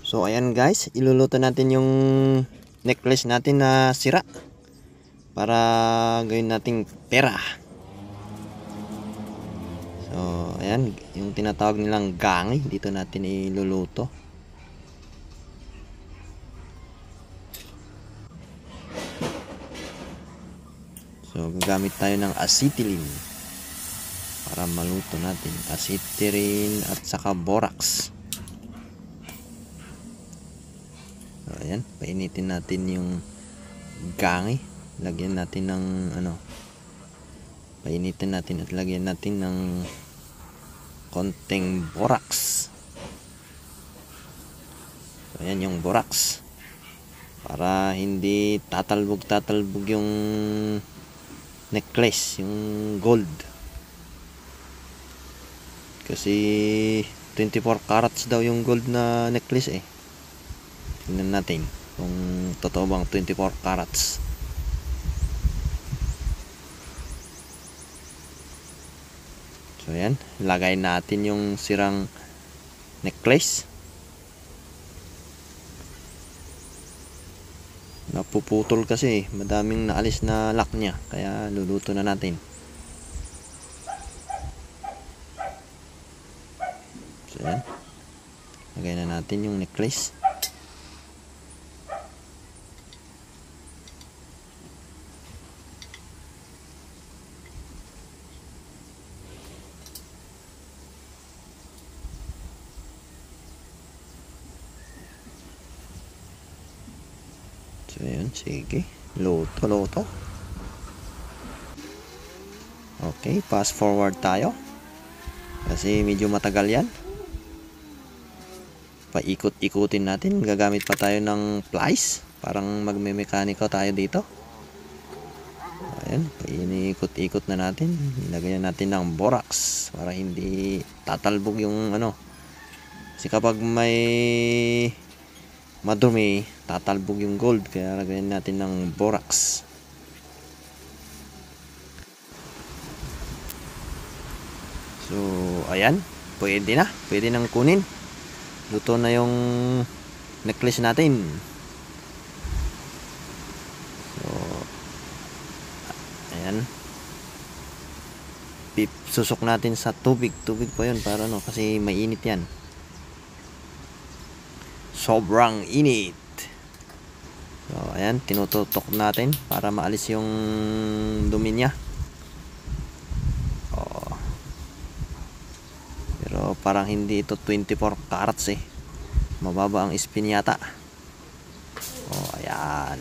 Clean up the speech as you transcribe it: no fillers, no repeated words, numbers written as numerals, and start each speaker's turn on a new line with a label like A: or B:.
A: So ayan guys, iluluto natin yung necklace natin na sira para gawin nating pera. So ayan, yung tinatawag nilang gangi, dito natin iluluto. So gagamit tayo ng acetylene para maluto natin. Acetylene at saka borax. So ayan, painitin natin yung gangi. Lagyan natin ng painitin natin at lagyan natin ng konting borax. So ayan yung borax, para hindi tatalbog yung necklace, yung gold. Kasi 24 carats daw yung gold na necklace eh. Tingnan natin kung totoo bang 24 carats. So ayan, lagay natin yung sirang necklace. Napuputol kasi, madaming naalis na lock niya, kaya luluto na natin. So ayan, lagay na natin yung necklace. So ayan, sige, luto. Okay, fast forward tayo kasi medyo matagal yan. Paikot-ikutin natin, gagamit pa tayo ng plies, parang magme-mekaniko tayo dito. Ayan, painikot-ikot na natin. Ilagay natin ng borax para hindi tatalbog yung kasi kapag may madumi, tatalbog yung gold, kaya lagyan natin ng borax. So ayan, pwede nang kunin. Luto na yung necklace natin. So ayan, susok natin sa tubig po yun, para kasi mainit yan, sobrang init. So ayan, tinututok natin para maalis yung dumi niya. Pero parang hindi ito 24 carats eh, mababa ang spin yata. Ayan.